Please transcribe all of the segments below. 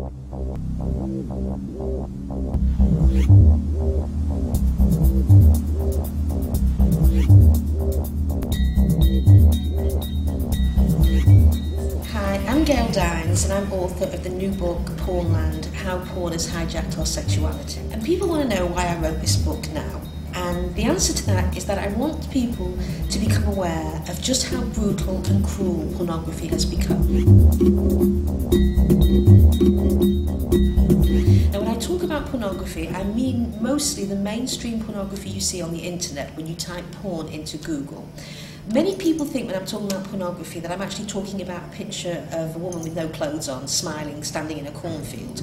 Hi, I'm Gail Dines and I'm author of the new book Pornland, How Porn Has Hijacked Our Sexuality. And people want to know why I wrote this book now. And the answer to that is that I want people to become aware of just how brutal and cruel pornography has become. Now, when I talk about pornography, I mean mostly the mainstream pornography you see on the internet when you type porn into Google. Many people think when I'm talking about pornography that I'm actually talking about a picture of a woman with no clothes on, smiling, standing in a cornfield.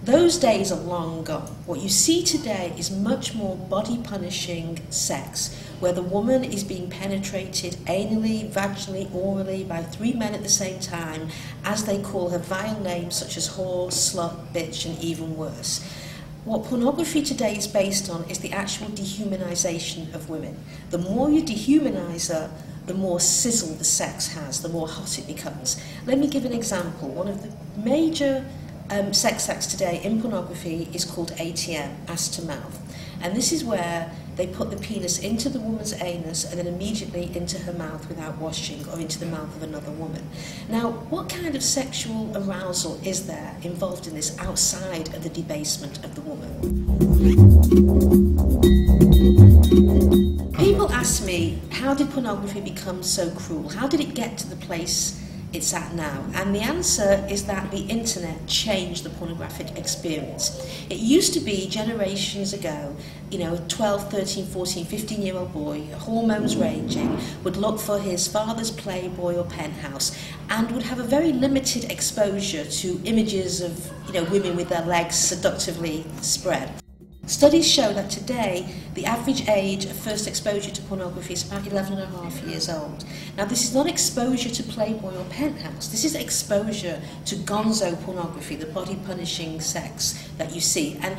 Those days are long gone. What you see today is much more body-punishing sex, where the woman is being penetrated anally, vaginally, orally by 3 men at the same time, as they call her vile names such as whore, slut, bitch, and even worse. What pornography today is based on is the actual dehumanization of women. The more you dehumanize her, the more sizzle the sex has, the more hot it becomes. Let me give an example. One of the major sex acts today in pornography is called ATM, ass to mouth. And this is where they put the penis into the woman's anus and then immediately into her mouth without washing, or into the mouth of another woman. Now, what kind of sexual arousal is there involved in this outside of the debasement of the woman? People ask me, how did pornography become so cruel? How did it get to the place it's at now? And the answer is that the internet changed the pornographic experience. It used to be generations ago, you know, 12, 13, 14, 15-year-old boy, hormones ranging, would look for his father's Playboy or Penthouse and would have a very limited exposure to images of, you know, women with their legs seductively spread. Studies show that today, the average age of first exposure to pornography is about 11.5 years old. Now, this is not exposure to Playboy or Penthouse. This is exposure to gonzo pornography, the body-punishing sex that you see. And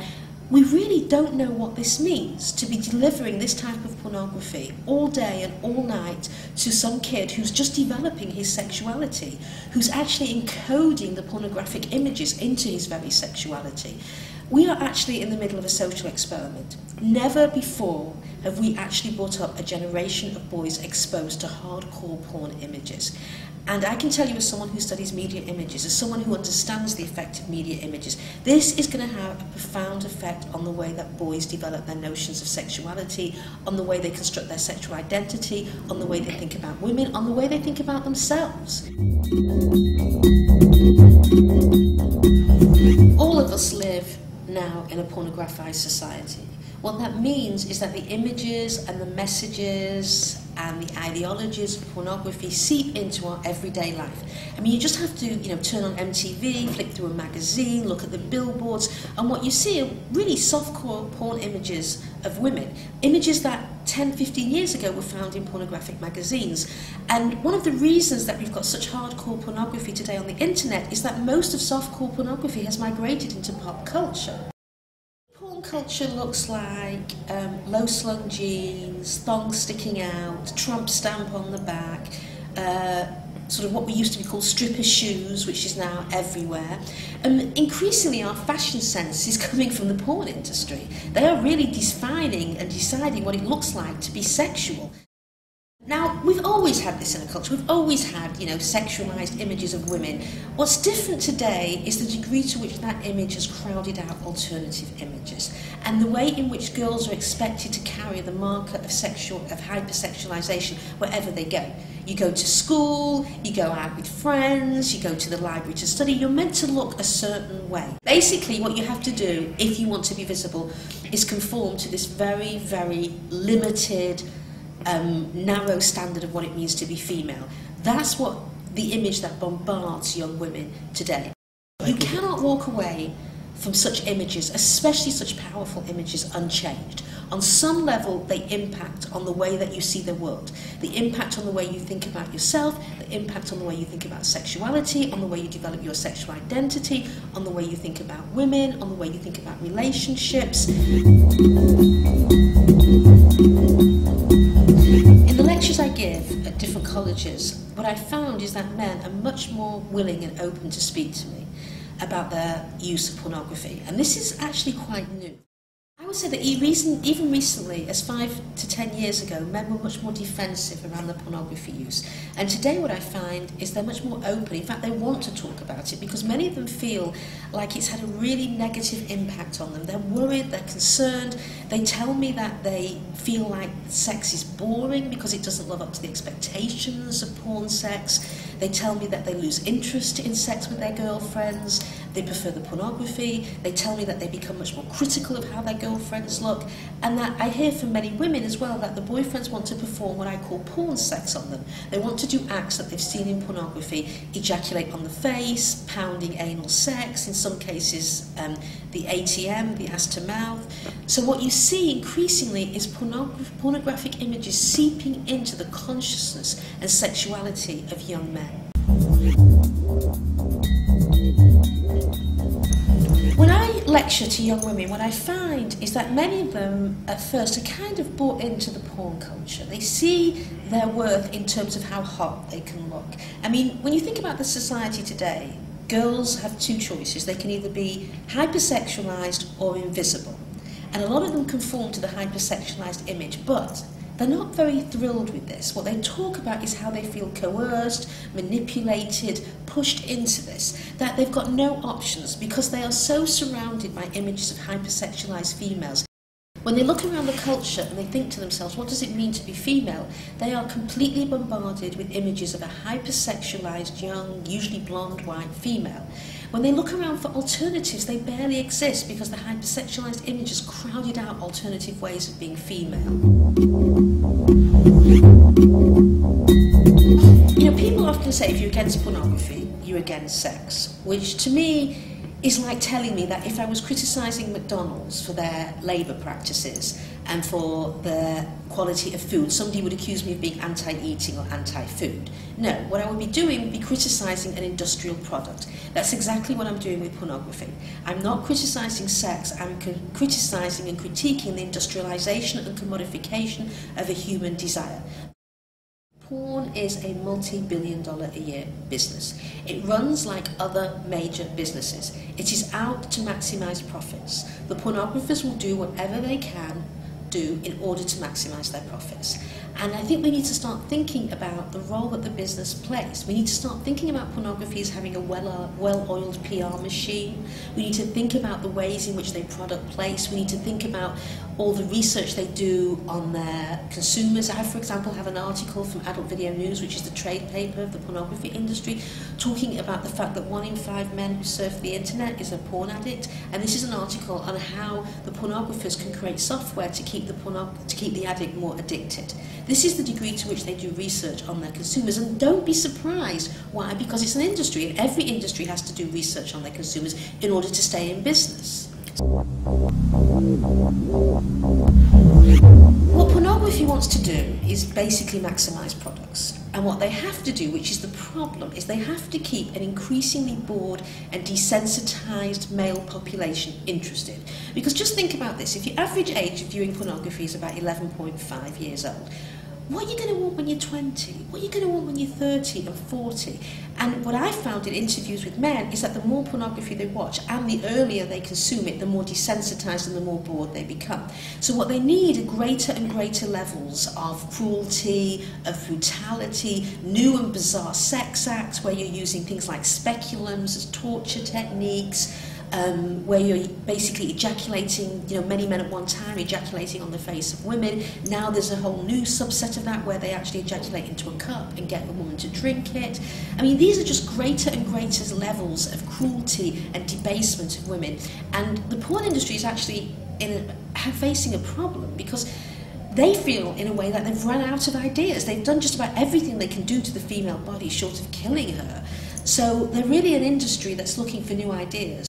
we really don't know what this means, to be delivering this type of pornography all day and all night to some kid who's just developing his sexuality, who's actually encoding the pornographic images into his very sexuality. We are actually in the middle of a social experiment. Never before have we actually brought up a generation of boys exposed to hardcore porn images. And I can tell you, as someone who studies media images, as someone who understands the effect of media images, this is going to have a profound effect on the way that boys develop their notions of sexuality, on the way they construct their sexual identity, on the way they think about women, on the way they think about themselves. All of us live now in a pornographised society. What that means is that the images and the messages and the ideologies of pornography seep into our everyday life. I mean, you just have to, you know, turn on MTV, flick through a magazine, look at the billboards, and what you see are really softcore porn images of women. Images that 10, 15 years ago were found in pornographic magazines. And one of the reasons that we've got such hardcore pornography today on the internet is that most of softcore pornography has migrated into pop culture. Porn culture looks like low-slung jeans, thongs sticking out, Trump stamp on the back, sort of what we used to be called stripper shoes, which is now everywhere. Increasingly, our fashion sense is coming from the porn industry. They are really defining and deciding what it looks like to be sexual. Now, we've always had this in a culture. We've always had, you know, sexualized images of women. What's different today is the degree to which that image has crowded out alternative images, and the way in which girls are expected to carry the marker of hypersexualization wherever they go. You go to school, you go out with friends, you go to the library to study. You're meant to look a certain way. Basically, what you have to do if you want to be visible is conform to this very, very limited, narrow standard of what it means to be female. That's what the image that bombards young women today. You cannot walk away from such images, especially such powerful images, unchanged. On some level, they impact on the way that you see the world. The impact on the way you think about yourself, the impact on the way you think about sexuality, on the way you develop your sexual identity, on the way you think about women, on the way you think about relationships. In the lectures I give at different colleges, what I found is that men are much more willing and open to speak to me. about their use of pornography. And this is actually quite new. I would say that even recently, as 5 to 10 years ago, men were much more defensive around the pornography use. And today what I find is they're much more open. In fact, they want to talk about it because many of them feel like it's had a really negative impact on them. They're worried, they're concerned. They tell me that they feel like sex is boring because it doesn't live up to the expectations of porn sex. They tell me that they lose interest in sex with their girlfriends. They prefer the pornography. They tell me that they become much more critical of how their girlfriends look. And that I hear from many women as well that the boyfriends want to perform what I call porn sex on them. They want to do acts that they've seen in pornography, ejaculate on the face, pounding anal sex, in some cases the ATM, the ass to mouth. So what you see increasingly is pornographic images seeping into the consciousness and sexuality of young men. When I lecture to young women, what I find is that many of them at first are kind of bought into the porn culture. They see their worth in terms of how hot they can look. I mean, when you think about the society today, girls have two choices. They can either be hypersexualized or invisible. And a lot of them conform to the hypersexualized image, but they're not very thrilled with this. What they talk about is how they feel coerced, manipulated, pushed into this, that they've got no options because they are so surrounded by images of hypersexualized females. When they look around the culture and they think to themselves, what does it mean to be female? They are completely bombarded with images of a hypersexualized, young, usually blonde, white female. When they look around for alternatives, they barely exist because the hypersexualized image has crowded out alternative ways of being female. You know, people often say if you're against pornography, you're against sex, which to me is like telling me that if I was criticising McDonald's for their labour practices and for their quality of food, somebody would accuse me of being anti-eating or anti-food. No, what I would be doing would be criticising an industrial product. That's exactly what I'm doing with pornography. I'm not criticising sex, I'm criticising and critiquing the industrialisation and commodification of a human desire. Porn is a multi-billion-dollar-a-year business. It runs like other major businesses. It is out to maximise profits. The pornographers will do whatever they can do in order to maximise their profits. And I think we need to start thinking about the role that the business plays. We need to start thinking about pornography as having a well-oiled PR machine. We need to think about the ways in which they product place. We need to think about all the research they do on their consumers. I, for example, have an article from Adult Video News, which is the trade paper of the pornography industry, talking about the fact that 1 in 5 men who surf the internet is a porn addict. And this is an article on how the pornographers can create software to keep the addict more addicted. This is the degree to which they do research on their consumers, and don't be surprised. Why? Because it's an industry, and every industry has to do research on their consumers in order to stay in business. What pornography wants to do is basically maximise products. And what they have to do, which is the problem, is they have to keep an increasingly bored and desensitised male population interested. Because just think about this, if your average age of viewing pornography is about 11.5 years old, what are you going to want when you're 20? What are you going to want when you're 30 and 40? And what I found in interviews with men is that the more pornography they watch and the earlier they consume it, the more desensitised and the more bored they become. So what they need are greater and greater levels of cruelty, of brutality, new and bizarre sex acts where you're using things like speculums as torture techniques, where you're basically ejaculating, many men at one time ejaculating on the face of women. Now there's a whole new subset of that where they actually ejaculate into a cup and get the woman to drink it. I mean, these are just greater and greater levels of cruelty and debasement of women. And the porn industry is actually facing a problem because they feel, in a way, that they've run out of ideas. They've done just about everything they can do to the female body short of killing her. So they're really an industry that's looking for new ideas.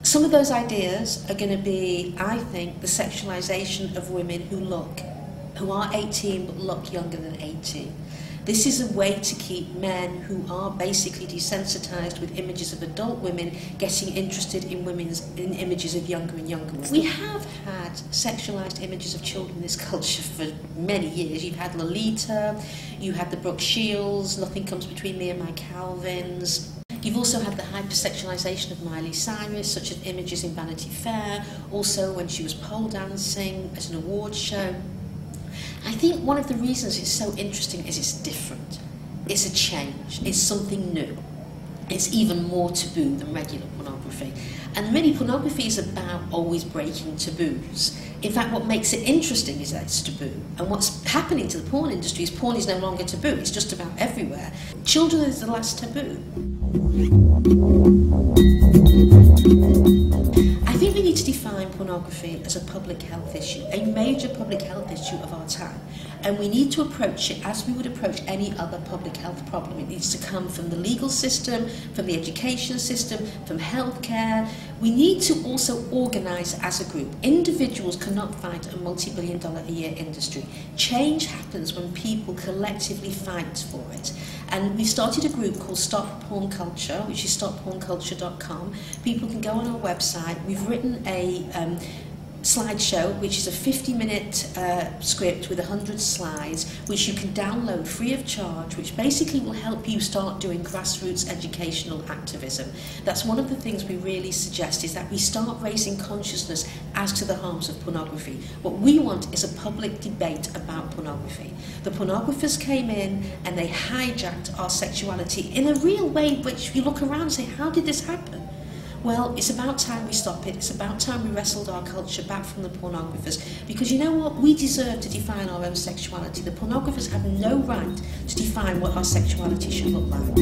Some of those ideas are going to be, I think, the sexualization of women who are 18 but look younger than 18. This is a way to keep men who are basically desensitized with images of adult women getting interested in images of younger and younger women. We have had sexualized images of children in this culture for many years. You've had Lolita, you had the Brooke Shields, Nothing Comes Between Me and My Calvins. You've also had the hypersexualisation of Miley Cyrus, such as images in Vanity Fair, also when she was pole dancing at an awards show. I think one of the reasons it's so interesting is it's different. It's a change. It's something new. It's even more taboo than regular pornography. And really, pornography is about always breaking taboos. In fact, what makes it interesting is that it's taboo. And what's happening to the porn industry is porn is no longer taboo. It's just about everywhere. Children is the last taboo. I think we need to define pornography as a public health issue, a major public health issue of our time. And we need to approach it as we would approach any other public health problem. It needs to come from the legal system, from the education system, from healthcare. We need to also organise as a group. Individuals cannot fight a multi-billion-dollar-a-year industry. Change happens when people collectively fight for it. And we started a group called Stop Porn Culture, which is stoppornculture.com. People can go on our website. We've written a slideshow, which is a 50-minute script with 100 slides, which you can download free of charge, which basically will help you start doing grassroots educational activism. That's one of the things we really suggest, is that we start raising consciousness as to the harms of pornography. What we want is a public debate about pornography. The pornographers came in and they hijacked our sexuality in a real way, which you look around and say, how did this happen? Well, it's about time we stop it. It's about time we wrestled our culture back from the pornographers. Because you know what? We deserve to define our own sexuality. The pornographers have no right to define what our sexuality should look like.